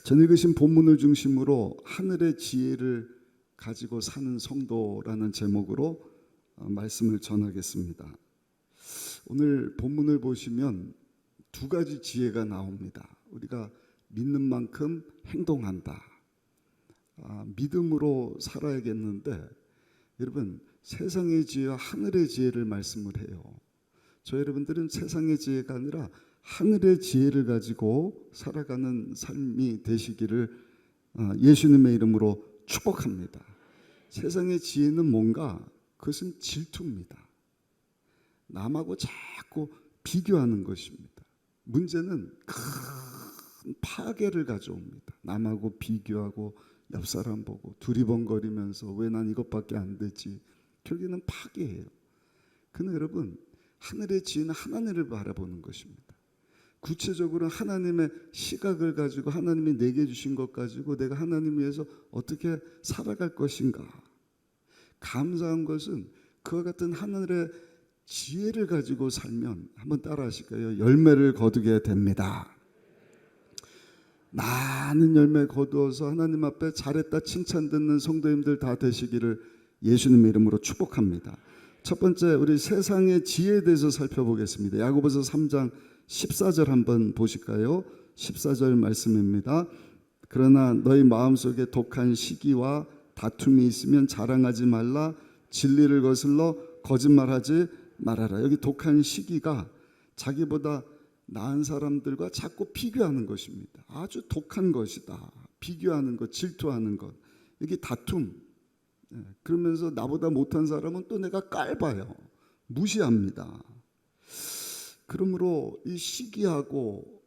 전 읽으신 본문을 중심으로 하늘의 지혜를 가지고 사는 성도라는 제목으로 말씀을 전하겠습니다. 오늘 본문을 보시면 두 가지 지혜가 나옵니다. 우리가 믿는 만큼 행동한다. 믿음으로 살아야겠는데, 여러분, 세상의 지혜와 하늘의 지혜를 말씀을 해요. 저 여러분들은 세상의 지혜가 아니라 하늘의 지혜를 가지고 살아가는 삶이 되시기를 예수님의 이름으로 축복합니다. 세상의 지혜는 뭔가? 그것은 질투입니다. 남하고 자꾸 비교하는 것입니다. 문제는 큰 파괴를 가져옵니다. 남하고 비교하고 옆 사람 보고 두리번거리면서 왜 난 이것밖에 안 되지? 결국에는 파괴예요. 그러나 여러분, 하늘의 지혜는 하나님을 바라보는 것입니다. 구체적으로 하나님의 시각을 가지고 하나님이 내게 주신 것 가지고 내가 하나님 위해서 어떻게 살아갈 것인가. 감사한 것은 그와 같은 하늘의 지혜를 가지고 살면, 한번 따라 하실까요? 열매를 거두게 됩니다. 많은 열매 거두어서 하나님 앞에 잘했다 칭찬 듣는 성도님들 다 되시기를 예수님의 이름으로 축복합니다. 첫 번째, 우리 세상의 지혜에 대해서 살펴보겠습니다. 야고보서 3장 14절 한번 보실까요? 14절 말씀입니다. 그러나 너희 마음속에 독한 시기와 다툼이 있으면 자랑하지 말라. 진리를 거슬러 거짓말하지 말아라. 여기 독한 시기가 자기보다 나은 사람들과 자꾸 비교하는 것입니다. 아주 독한 것이다. 비교하는 것, 질투하는 것. 여기 다툼. 그러면서 나보다 못한 사람은 또 내가 깔봐요. 무시합니다. 그러므로 이 시기하고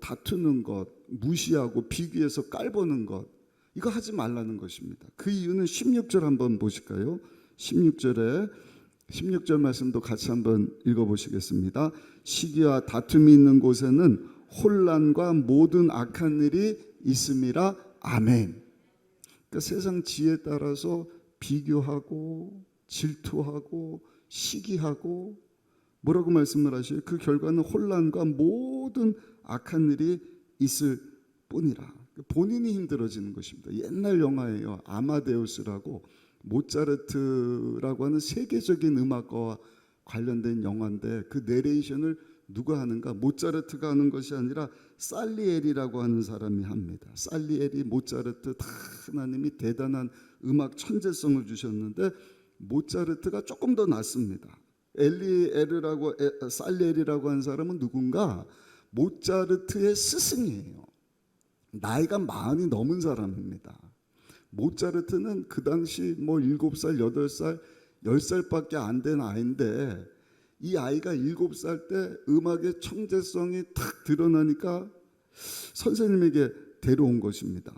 다투는 것, 무시하고 비교해서 깔보는 것, 이거 하지 말라는 것입니다. 그 이유는 16절 한번 보실까요? 16절 말씀도 같이 한번 읽어보시겠습니다. 시기와 다툼이 있는 곳에는 혼란과 모든 악한 일이 있음이라. 아멘. 그러니까 세상 지혜에 따라서 비교하고 질투하고 시기하고 뭐라고 말씀을 하셔요? 그 결과는 혼란과 모든 악한 일이 있을 뿐이라. 본인이 힘들어지는 것입니다. 옛날 영화예요. 아마데우스라고 모차르트라고 하는 세계적인 음악과 관련된 영화인데, 그 내레이션을 누가 하는가? 모차르트가 하는 것이 아니라 살리에리라고 하는 사람이 합니다. 살리에리, 모차르트 다 하나님이 대단한 음악 천재성을 주셨는데 모차르트가 조금 더 낫습니다. 살리에리라고 하는 사람은 누군가? 모차르트의 스승이에요. 나이가 40이 넘은 사람입니다. 모차르트는 그 당시 7살, 8살, 10살밖에 안 된 아이인데, 이 아이가 7살 때 음악의 청재성이 탁 드러나니까 선생님에게 데려온 것입니다.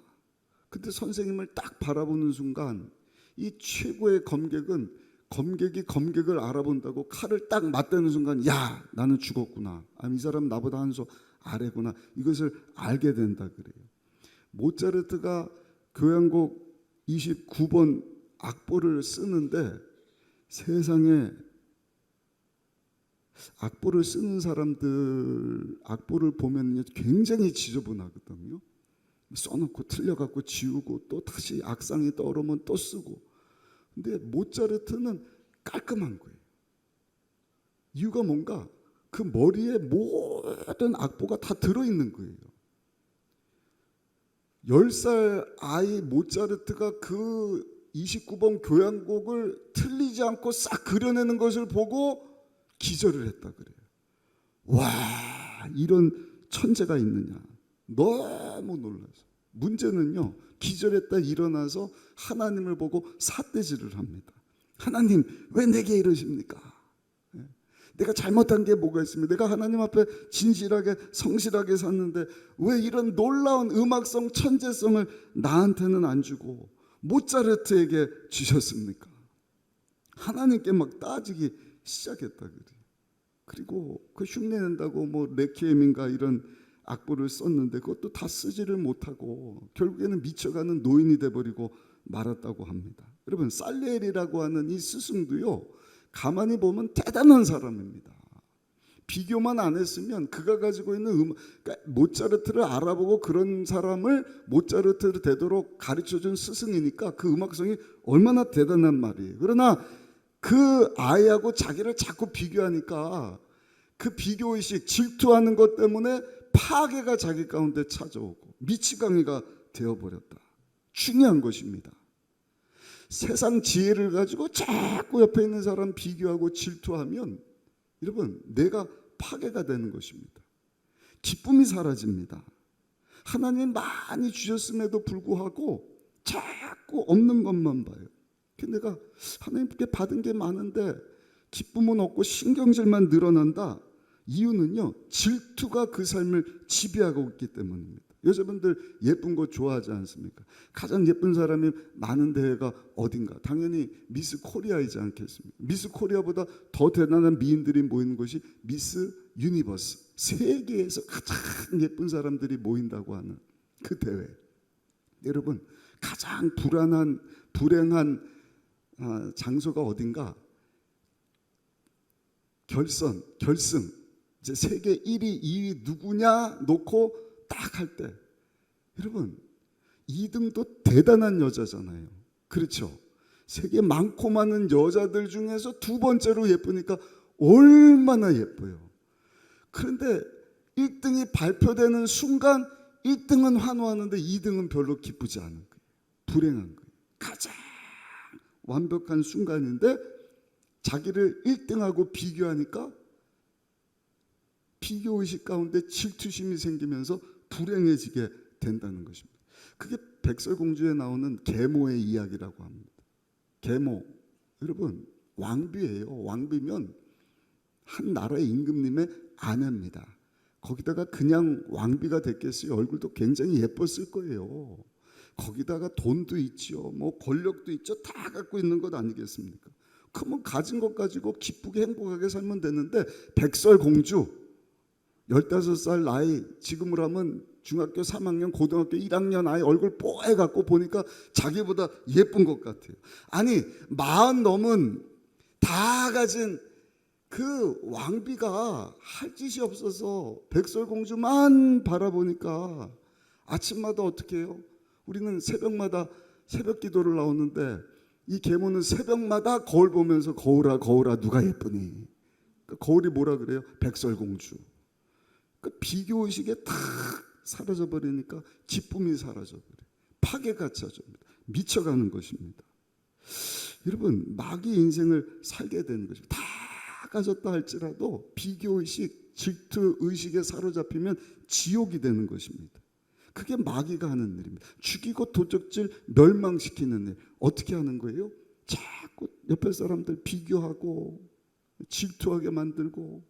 근데 선생님을 딱 바라보는 순간 이 최고의 검객이 검객을 알아본다고 칼을 딱 맞대는 순간, 야, 나는 죽었구나. 이 사람 나보다 한 수 아래구나. 이것을 알게 된다 그래요. 모차르트가 교향곡 29번 악보를 쓰는데, 세상에 악보를 쓰는 사람들 악보를 보면 굉장히 지저분하거든요. 써놓고 틀려갖고 지우고 또 다시 악상이 떠오르면 또 쓰고. 근데 모차르트는 깔끔한 거예요. 이유가 뭔가? 그 머리에 모든 악보가 다 들어있는 거예요. 10살 아이 모차르트가 그 29번 교향곡을 틀리지 않고 싹 그려내는 것을 보고 기절을 했다 그래요. 와, 이런 천재가 있느냐. 너무 놀라서. 문제는요, 기절했다 일어나서 하나님을 보고 삿대질을 합니다. 하나님, 왜 내게 이러십니까? 내가 잘못한 게 뭐가 있습니까? 내가 하나님 앞에 진실하게 성실하게 샀는데 왜 이런 놀라운 음악성 천재성을 나한테는 안 주고 모차르트에게 주셨습니까? 하나님께 막 따지기 시작했다 그래요. 그리고 그 흉내낸다고 레퀴엠인가 이런 악보를 썼는데 그것도 다 쓰지를 못하고 결국에는 미쳐가는 노인이 돼버리고 말았다고 합니다. 여러분, 살리에리라고 하는 이 스승도요, 가만히 보면 대단한 사람입니다. 비교만 안 했으면 그가 가지고 있는 그러니까 모차르트를 알아보고 그런 사람을 모차르트를 되도록 가르쳐준 스승이니까 그 음악성이 얼마나 대단한 말이에요. 그러나 그 아이하고 자기를 자꾸 비교하니까 그 비교의식, 질투하는 것 때문에 파괴가 자기 가운데 찾아오고 미치광이가 되어버렸다. 중요한 것입니다. 세상 지혜를 가지고 자꾸 옆에 있는 사람 비교하고 질투하면 여러분 내가 파괴가 되는 것입니다. 기쁨이 사라집니다. 하나님 많이 주셨음에도 불구하고 자꾸 없는 것만 봐요. 내가 하나님께 받은 게 많은데 기쁨은 없고 신경질만 늘어난다. 이유는요, 질투가 그 삶을 지배하고 있기 때문입니다. 여자분들 예쁜 거 좋아하지 않습니까? 가장 예쁜 사람이 많은 대회가 어딘가? 당연히 미스 코리아이지 않겠습니까? 미스 코리아보다 더 대단한 미인들이 모이는 것이 미스 유니버스, 세계에서 가장 예쁜 사람들이 모인다고 하는 그 대회. 여러분, 가장 불행한 장소가 어딘가? 결승, 이제 세계 1위, 2위 누구냐 놓고 딱 할 때, 여러분 2등도 대단한 여자잖아요. 그렇죠? 세계 많고 많은 여자들 중에서 두 번째로 예쁘니까 얼마나 예뻐요. 그런데 1등이 발표되는 순간 1등은 환호하는데 2등은 별로 기쁘지 않은 거예요. 불행한 거예요. 가장 완벽한 순간인데 자기를 1등하고 비교하니까 비교의식 가운데 질투심이 생기면서 불행해지게 된다는 것입니다. 그게 백설공주에 나오는 계모의 이야기라고 합니다. 계모, 여러분 왕비예요. 왕비면 한 나라의 임금님의 아내입니다. 거기다가 그냥 왕비가 됐겠어요? 얼굴도 굉장히 예뻤을 거예요. 거기다가 돈도 있죠, 뭐 권력도 있죠. 다 갖고 있는 것 아니겠습니까? 그러면 가진 것 가지고 기쁘게 행복하게 살면 되는데, 백설공주 15살 나이, 지금으로 하면 중학교 3학년 고등학교 1학년 아이 얼굴 뽀해갖고 보니까 자기보다 예쁜 것 같아요. 아니 40 넘은 다 가진 그 왕비가 할 짓이 없어서 백설공주만 바라보니까 아침마다 어떻게 해요? 우리는 새벽마다 새벽 기도를 나오는데 이 계모는 새벽마다 거울 보면서 거울아 거울아 누가 예쁘니? 거울이 뭐라 그래요? 백설공주. 그 비교의식에 탁 사라져 버리니까 기쁨이 사라져 버려요. 파괴가 찾아옵니다. 미쳐가는 것입니다. 여러분 마귀 인생을 살게 되는 것입니다. 다 가졌다 할지라도 비교의식, 질투의식에 사로잡히면 지옥이 되는 것입니다. 그게 마귀가 하는 일입니다. 죽이고 도적질 멸망시키는 일. 어떻게 하는 거예요? 자꾸 옆에 사람들 비교하고 질투하게 만들고.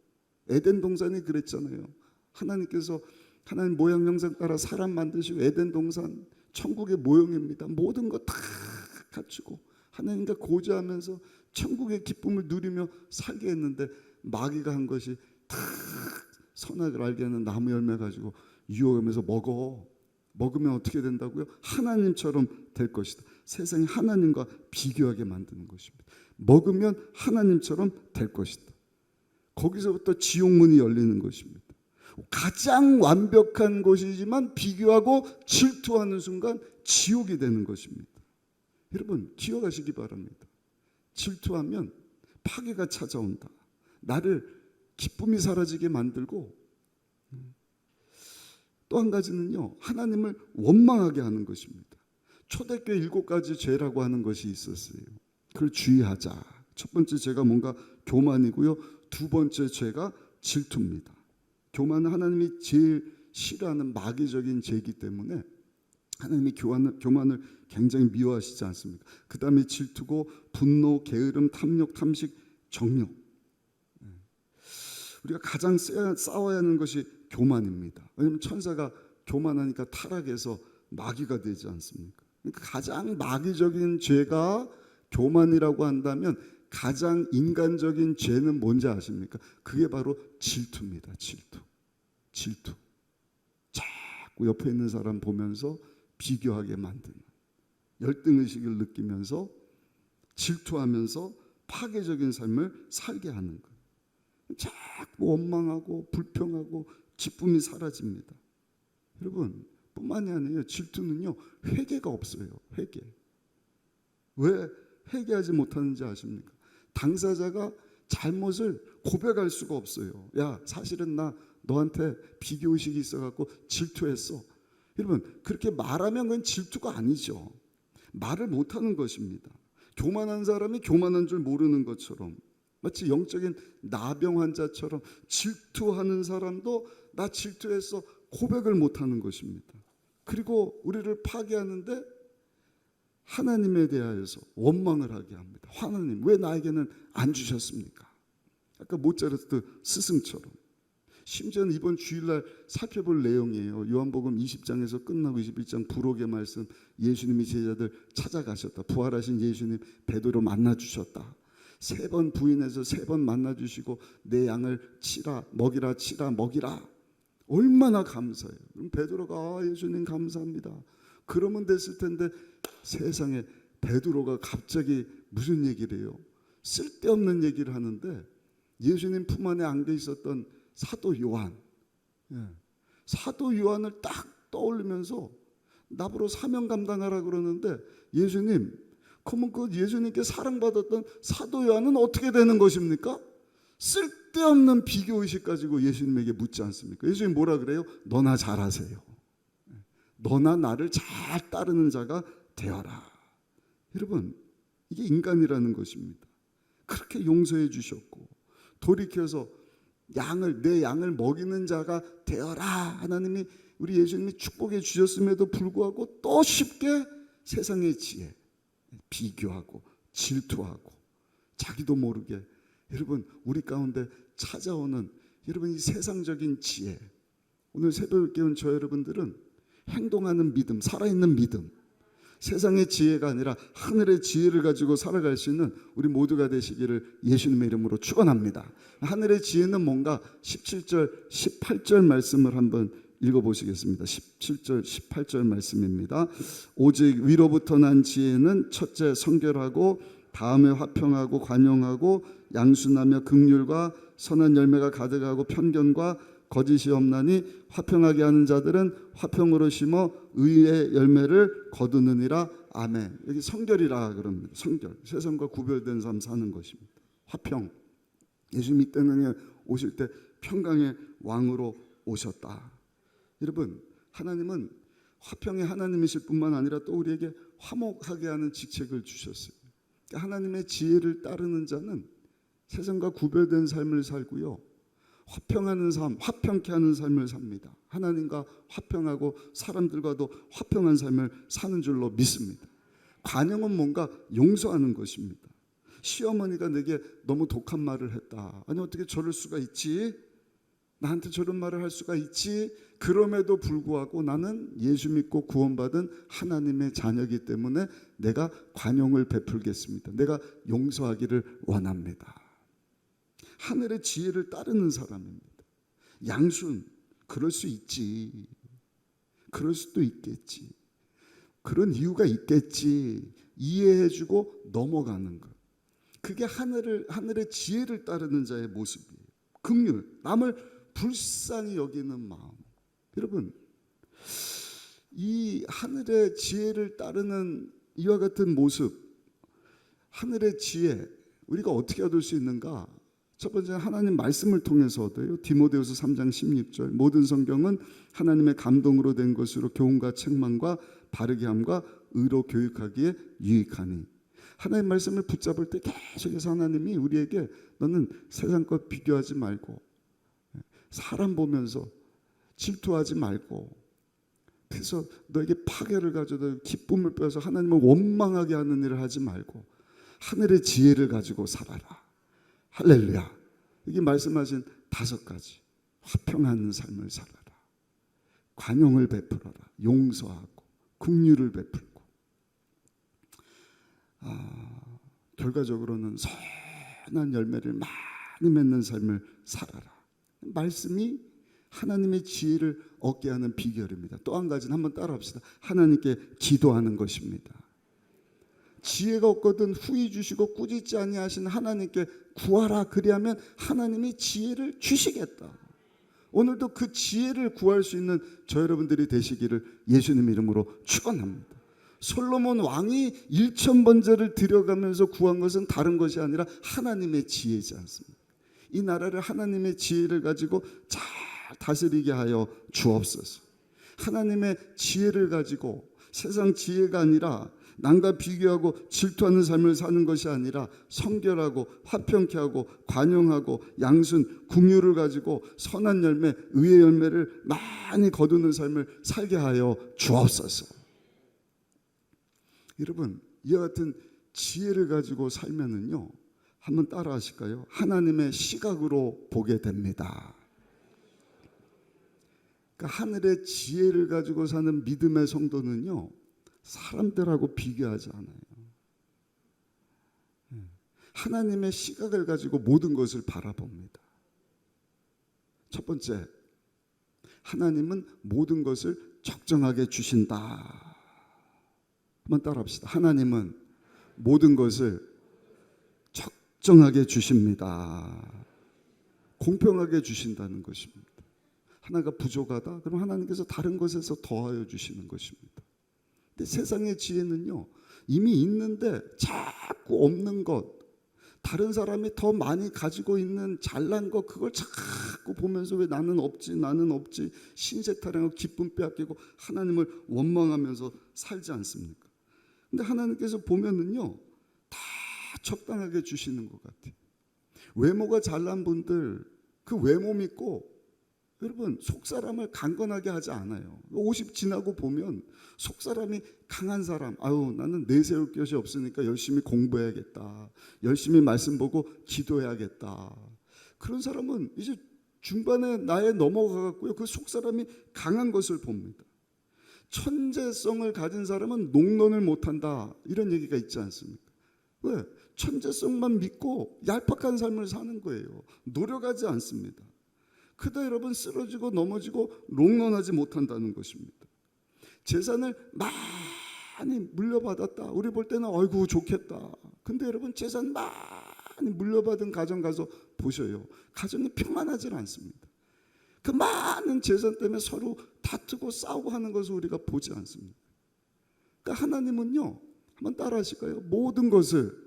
에덴 동산이 그랬잖아요. 하나님께서 하나님 모양 형상 따라 사람 만드시고 에덴 동산 천국의 모형입니다. 모든 거 다 갖추고 하나님과 고자하면서 천국의 기쁨을 누리며 살게 했는데 마귀가 한 것이 다 선악을 알게 하는 나무 열매 가지고 유혹하면서 먹으면 어떻게 된다고요? 하나님처럼 될 것이다. 세상이 하나님과 비교하게 만드는 것입니다. 먹으면 하나님처럼 될 것이다. 거기서부터 지옥문이 열리는 것입니다. 가장 완벽한 것이지만 비교하고 질투하는 순간 지옥이 되는 것입니다. 여러분 기억하시기 바랍니다. 질투하면 파괴가 찾아온다. 나를 기쁨이 사라지게 만들고 또 한 가지는요, 하나님을 원망하게 하는 것입니다. 초대교회 7가지 죄라고 하는 것이 있었어요. 그걸 주의하자. 첫 번째 죄가 뭔가 교만이고요. 두 번째 죄가 질투입니다. 교만은 하나님이 제일 싫어하는 마귀적인 죄이기 때문에 하나님이 교만을 굉장히 미워하시지 않습니까? 그 다음에 질투고 분노, 게으름, 탐욕, 탐식, 정욕. 우리가 가장 싸워야 하는 것이 교만입니다. 왜냐하면 천사가 교만하니까 타락해서 마귀가 되지 않습니까? 그러니까 가장 마귀적인 죄가 교만이라고 한다면 가장 인간적인 죄는 뭔지 아십니까? 그게 바로 질투입니다. 질투. 자꾸 옆에 있는 사람 보면서 비교하게 만드는 열등의식을 느끼면서 질투하면서 파괴적인 삶을 살게 하는 거예요. 자꾸 원망하고 불평하고 기쁨이 사라집니다. 여러분, 뿐만이 아니에요. 질투는요, 회개가 없어요. 회개. 왜 회개하지 못하는지 아십니까? 당사자가 잘못을 고백할 수가 없어요. 야, 사실은 나 너한테 비교의식이 있어갖고 질투했어. 여러분, 그렇게 말하면 그건 질투가 아니죠. 말을 못하는 것입니다. 교만한 사람이 교만한 줄 모르는 것처럼, 마치 영적인 나병 환자처럼 질투하는 사람도 나 질투해서 고백을 못하는 것입니다. 그리고 우리를 파괴하는데 하나님에 대하여서 원망을 하게 합니다. 하나님, 왜 나에게는 안 주셨습니까? 아까 모차르트 스승처럼. 심지어는 이번 주일날 살펴볼 내용이에요. 요한복음 20장에서 끝나고 21장 부록의 말씀, 예수님이 제자들 찾아가셨다. 부활하신 예수님 베드로 만나주셨다. 3번 부인해서 3번 만나주시고 내 양을 치라, 먹이라, 치라, 먹이라. 얼마나 감사해요. 그럼 베드로가 예수님 감사합니다. 그러면 됐을 텐데 세상에 베드로가 갑자기 무슨 얘기를 해요? 쓸데없는 얘기를 하는데 예수님 품 안에 안겨 있었던 사도 요한, 사도 요한을 딱 떠올리면서 나보러 사명 감당하라 그러는데 예수님, 그러면 그 예수님께 사랑받았던 사도 요한은 어떻게 되는 것입니까? 쓸데없는 비교의식 가지고 예수님에게 묻지 않습니까? 예수님 뭐라 그래요? 너나 잘하세요. 너나 나를 잘 따르는 자가 되어라. 여러분, 이게 인간이라는 것입니다. 그렇게 용서해 주셨고 돌이켜서 내 양을 먹이는 자가 되어라. 하나님이 우리 예수님이 축복해 주셨음에도 불구하고 또 쉽게 세상의 지혜, 비교하고 질투하고 자기도 모르게 여러분 우리 가운데 찾아오는 여러분 이 세상적인 지혜. 오늘 새벽에 온 저 여러분들은 행동하는 믿음, 살아있는 믿음, 세상의 지혜가 아니라 하늘의 지혜를 가지고 살아갈 수 있는 우리 모두가 되시기를 예수님의 이름으로 축원합니다. 하늘의 지혜는 뭔가 17절 18절 말씀을 한번 읽어보시겠습니다. 17절 18절 말씀입니다. 오직 위로부터 난 지혜는 첫째 성결하고 다음에 화평하고 관용하고 양순하며 긍휼과 선한 열매가 가득하고 편견과 거짓이 없나니 화평하게 하는 자들은 화평으로 심어 의의 열매를 거두느니라. 아멘. 여기 성결이라 그럽니다. 성결. 세상과 구별된 삶 사는 것입니다. 화평. 예수님 이 땅에 오실 때 평강의 왕으로 오셨다. 여러분, 하나님은 화평의 하나님이실 뿐만 아니라 또 우리에게 화목하게 하는 직책을 주셨어요. 하나님의 지혜를 따르는 자는 세상과 구별된 삶을 살고요. 화평하는 삶, 화평케 하는 삶을 삽니다. 하나님과 화평하고 사람들과도 화평한 삶을 사는 줄로 믿습니다. 관용은 뭔가 용서하는 것입니다. 시어머니가 내게 너무 독한 말을 했다. 아니 어떻게 저럴 수가 있지? 나한테 저런 말을 할 수가 있지? 그럼에도 불구하고 나는 예수 믿고 구원받은 하나님의 자녀이기 때문에 내가 관용을 베풀겠습니다. 내가 용서하기를 원합니다. 하늘의 지혜를 따르는 사람입니다. 양순, 그럴 수 있지. 그럴 수도 있겠지. 그런 이유가 있겠지. 이해해주고 넘어가는 것. 그게 하늘의 지혜를 따르는 자의 모습이에요. 긍휼, 남을 불쌍히 여기는 마음. 여러분, 이 하늘의 지혜를 따르는 이와 같은 모습, 하늘의 지혜, 우리가 어떻게 얻을 수 있는가? 첫 번째 하나님 말씀을 통해서 얻어요. 디모데후서 3장 16절 모든 성경은 하나님의 감동으로 된 것으로 교훈과 책망과 바르게 함과 의로 교육하기에 유익하니. 하나님 말씀을 붙잡을 때 계속해서 하나님이 우리에게 너는 세상과 비교하지 말고 사람 보면서 질투하지 말고 그래서 너에게 파괴를 가져다 기쁨을 빼서 하나님을 원망하게 하는 일을 하지 말고 하늘의 지혜를 가지고 살아라. 할렐루야. 여기 말씀하신 5가지. 화평한 삶을 살아라. 관용을 베풀어라. 용서하고 긍휼을 베풀고 결과적으로는 선한 열매를 많이 맺는 삶을 살아라. 말씀이 하나님의 지혜를 얻게 하는 비결입니다. 또 한 가지는 한번 따라합시다. 하나님께 기도하는 것입니다. 지혜가 없거든 후히 주시고 꾸짖지 아니하신 하나님께 구하라. 그리하면 하나님이 지혜를 주시겠다. 오늘도 그 지혜를 구할 수 있는 저 여러분들이 되시기를 예수님 이름으로 축원합니다. 솔로몬 왕이 1000번제를 드려가면서 구한 것은 다른 것이 아니라 하나님의 지혜지 않습니까? 이 나라를 하나님의 지혜를 가지고 잘 다스리게 하여 주옵소서. 하나님의 지혜를 가지고 세상 지혜가 아니라 남과 비교하고 질투하는 삶을 사는 것이 아니라 성결하고 화평케 하고 관용하고 양순 긍휼을 가지고 선한 열매 의의 열매를 많이 거두는 삶을 살게 하여 주옵소서. 여러분, 이와 같은 지혜를 가지고 살면은요, 한번 따라 하실까요? 하나님의 시각으로 보게 됩니다. 그러니까 하늘의 지혜를 가지고 사는 믿음의 성도는요, 사람들하고 비교하지 않아요. 하나님의 시각을 가지고 모든 것을 바라봅니다. 첫 번째, 하나님은 모든 것을 적정하게 주신다. 한번 따라합시다. 하나님은 모든 것을 적정하게 주십니다. 공평하게 주신다는 것입니다. 하나가 부족하다? 그럼 하나님께서 다른 것에서 더하여 주시는 것입니다. 근데 세상의 지혜는요, 이미 있는데 자꾸 없는 것, 다른 사람이 더 많이 가지고 있는 잘난 것, 그걸 자꾸 보면서 왜 나는 없지, 나는 없지, 신세 타령하고 기쁨 빼앗기고 하나님을 원망하면서 살지 않습니까? 근데 하나님께서 보면은요, 다 적당하게 주시는 것 같아요. 외모가 잘난 분들, 그 외모 믿고 여러분 속사람을 강건하게 하지 않아요. 50 지나고 보면 속사람이 강한 사람, 아유 나는 내세울 것이 없으니까 열심히 공부해야겠다, 열심히 말씀 보고 기도해야겠다, 그런 사람은 이제 중반에 나에 넘어가고요, 그 속사람이 강한 것을 봅니다. 천재성을 가진 사람은 농론을 못한다, 이런 얘기가 있지 않습니까? 왜? 천재성만 믿고 얄팍한 삶을 사는 거예요. 노력하지 않습니다. 그러다 여러분 쓰러지고 넘어지고 롱런하지 못한다는 것입니다. 재산을 많이 물려받았다. 우리 볼 때는 아이고 좋겠다. 근데 여러분 재산 많이 물려받은 가정 가서 보셔요. 가정이 평안하지 않습니다. 그 많은 재산 때문에 서로 다투고 싸우고 하는 것을 우리가 보지 않습니다. 그러니까 하나님은요, 한번 따라 하실까요? 모든 것을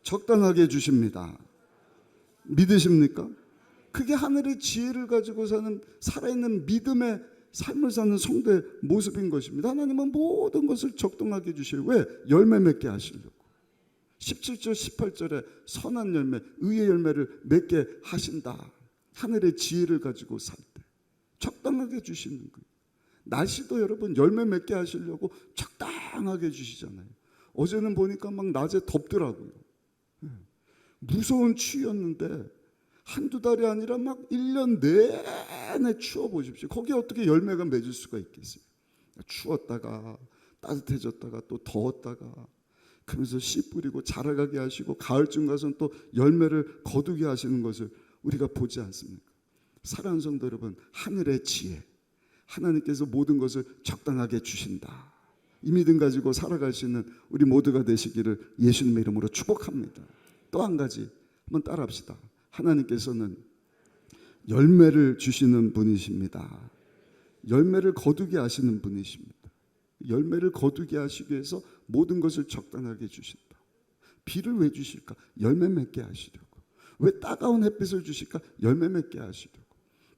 적당하게 주십니다. 믿으십니까? 그게 하늘의 지혜를 가지고 사는 살아있는 믿음의 삶을 사는 성도의 모습인 것입니다. 하나님은 모든 것을 적당하게 주셔요. 왜? 열매 맺게 하시려고. 17절 18절에 선한 열매 의의 열매를 맺게 하신다. 하늘의 지혜를 가지고 살 때 적당하게 주시는 거예요. 날씨도 여러분 열매 맺게 하시려고 적당하게 주시잖아요. 어제는 보니까 막 낮에 덥더라고요. 무서운 추위였는데 한두 달이 아니라 막 1년 내내 추워 보십시오. 거기에 어떻게 열매가 맺을 수가 있겠어요? 추웠다가 따뜻해졌다가 또 더웠다가, 그러면서 씨 뿌리고 자라가게 하시고 가을쯤 가서는 또 열매를 거두게 하시는 것을 우리가 보지 않습니까? 사랑하는 성도 여러분, 하늘의 지혜, 하나님께서 모든 것을 적당하게 주신다. 이 믿음 가지고 살아갈 수 있는 우리 모두가 되시기를 예수님의 이름으로 축복합니다. 또 한 가지 한번 따라합시다. 하나님께서는 열매를 주시는 분이십니다. 열매를 거두게 하시는 분이십니다. 열매를 거두게 하시기 위해서 모든 것을 적당하게 주신다. 비를 왜 주실까? 열매 맺게 하시려고. 왜 따가운 햇빛을 주실까? 열매 맺게 하시려고.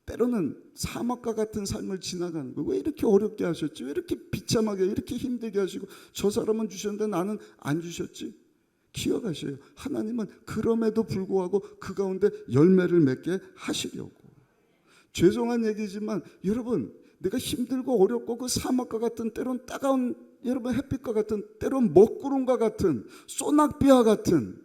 때로는 사막과 같은 삶을 지나가는 거 왜 이렇게 어렵게 하셨지? 왜 이렇게 비참하게 이렇게 힘들게 하시고 저 사람은 주셨는데 나는 안 주셨지? 기억하셔요. 하나님은 그럼에도 불구하고 그 가운데 열매를 맺게 하시려고. 죄송한 얘기지만 여러분, 내가 힘들고 어렵고 그 사막과 같은 때론 따가운 여러분 햇빛과 같은 때론 먹구름과 같은 소낙비와 같은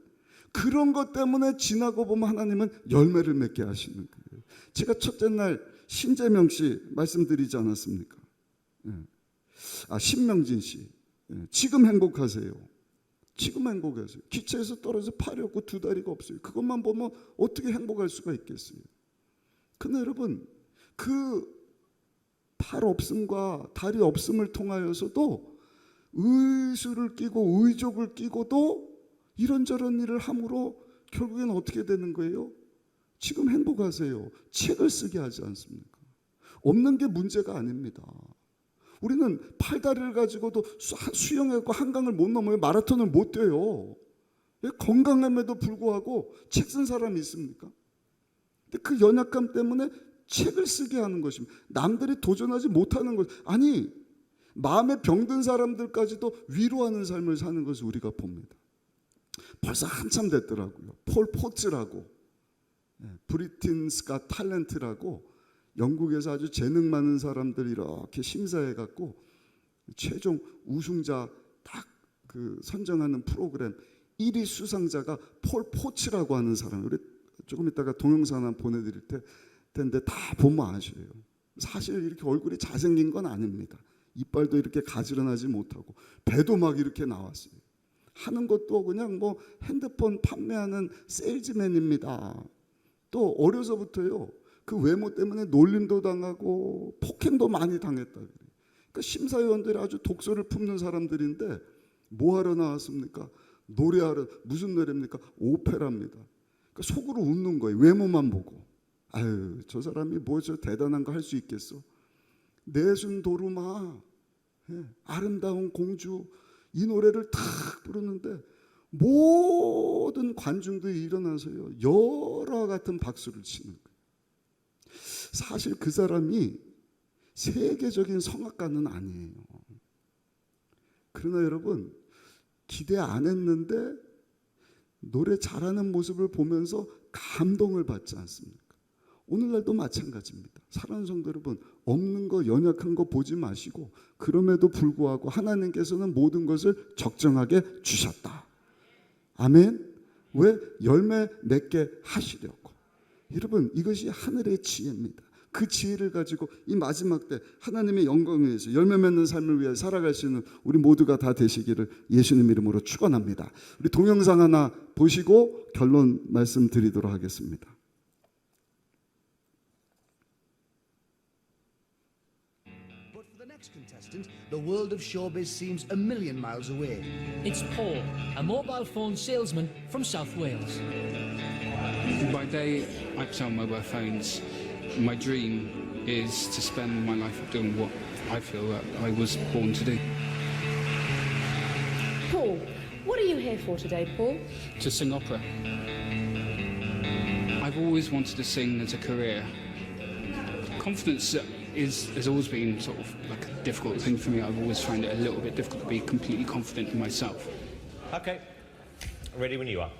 그런 것 때문에 지나고 보면 하나님은 열매를 맺게 하시는 거예요. 제가 첫째 날 신재명 씨 말씀드리지 않았습니까? 신명진 씨, 지금 행복하세요. 지금 행복하세요. 기차에서 떨어져 팔이 없고 두 다리가 없어요. 그것만 보면 어떻게 행복할 수가 있겠어요? 근데 여러분, 그 팔 없음과 다리 없음을 통하여서도 의수를 끼고 의족을 끼고도 이런저런 일을 함으로 결국엔 어떻게 되는 거예요? 지금 행복하세요. 책을 쓰게 하지 않습니까? 없는 게 문제가 아닙니다. 우리는 팔다리를 가지고도 수영하고 한강을 못 넘어요. 마라톤을 못 뛰어요. 건강함에도 불구하고 책 쓴 사람이 있습니까? 근데 그 연약함 때문에 책을 쓰게 하는 것입니다. 남들이 도전하지 못하는 것. 아니, 마음에 병든 사람들까지도 위로하는 삶을 사는 것을 우리가 봅니다. 벌써 한참 됐더라고요. 폴 포츠라고, 브리틴스가 탤런트라고 영국에서 아주 재능 많은 사람들 이렇게 심사해 갖고 최종 우승자 딱 그 선정하는 프로그램 1위 수상자가 폴 포츠라고 하는 사람이에요. 우리 조금 이따가 동영상 하나 보내드릴 텐데 다 보면 아셔요. 사실 이렇게 얼굴이 잘생긴 건 아닙니다. 이빨도 이렇게 가지런하지 못하고 배도 막 이렇게 나왔어요. 하는 것도 그냥 뭐 핸드폰 판매하는 세일즈맨입니다. 또 어려서부터요. 그 외모 때문에 놀림도 당하고 폭행도 많이 당했다. 그러니까 심사위원들이 아주 독서를 품는 사람들인데 뭐 하러 나왔습니까? 노래하러. 무슨 노래입니까? 오페라입니다. 그러니까 속으로 웃는 거예요. 외모만 보고. 아유, 저 사람이 뭐 저 대단한 거 할 수 있겠어? 내순 도루마, 아름다운 공주, 이 노래를 탁 부르는데 모든 관중들이 일어나서요 열화 같은 박수를 치는 거예요. 사실 그 사람이 세계적인 성악가는 아니에요. 그러나 여러분, 기대 안 했는데 노래 잘하는 모습을 보면서 감동을 받지 않습니까? 오늘날도 마찬가지입니다. 사랑하는 성도 여러분, 없는 거, 연약한 거 보지 마시고 그럼에도 불구하고 하나님께서는 모든 것을 적정하게 주셨다. 아멘. 왜? 열매 맺게 하시려고. 여러분, 이것이 하늘의 지혜입니다. 그 지혜를 가지고 이 마지막 때 하나님의 영광을 위해서 열매 맺는 삶을 위해 살아갈 수 있는 우리 모두가 다 되시기를 예수님 이름으로 축원합니다. 우리 동영상 하나 보시고 결론 말씀드리도록 하겠습니다. Next contestant, the world of showbiz seems a million miles away. It's Paul, a mobile phone salesman from South Wales. By day, I sell mobile phones. My dream is to spend my life doing what I feel that I was born to do. Paul, what are you here for today, Paul? To sing opera. I've always wanted to sing as a career. Confidence has always been sort of like a difficult thing for me. I've always found it a little bit difficult to be completely confident in myself. Okay, ready when you are.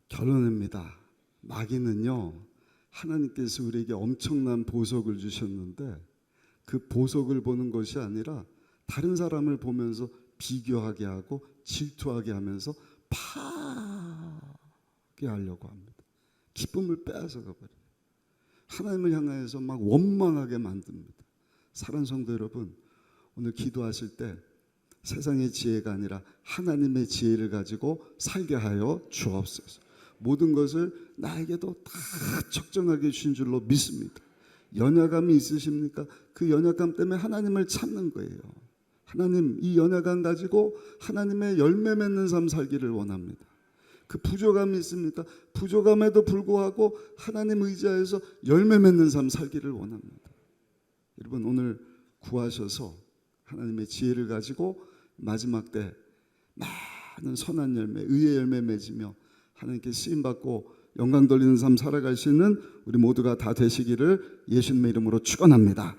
결론입니다. 마귀는요, 하나님께서 우리에게 엄청난 보석을 주셨는데 그 보석을 보는 것이 아니라 다른 사람을 보면서 비교하게 하고 질투하게 하면서 파게 하려고 합니다. 기쁨을 빼앗아가 버려요. 하나님을 향해서 막 원망하게 만듭니다. 사랑하는 성도 여러분, 오늘 기도하실 때 세상의 지혜가 아니라 하나님의 지혜를 가지고 살게 하여 주옵소서. 모든 것을 나에게도 다 적정하게 주신 줄로 믿습니다. 연약함이 있으십니까? 그 연약함 때문에 하나님을 찾는 거예요. 하나님, 이 연약함 가지고 하나님의 열매 맺는 삶 살기를 원합니다. 그 부족함이 있습니까? 부족함에도 불구하고 하나님 의지하여서 열매 맺는 삶 살기를 원합니다. 여러분, 오늘 구하셔서 하나님의 지혜를 가지고 마지막 때 많은 선한 열매, 의의 열매 맺으며 하나님께 쓰임받고 영광 돌리는 삶 살아갈 수 있는 우리 모두가 다 되시기를 예수님의 이름으로 축원합니다.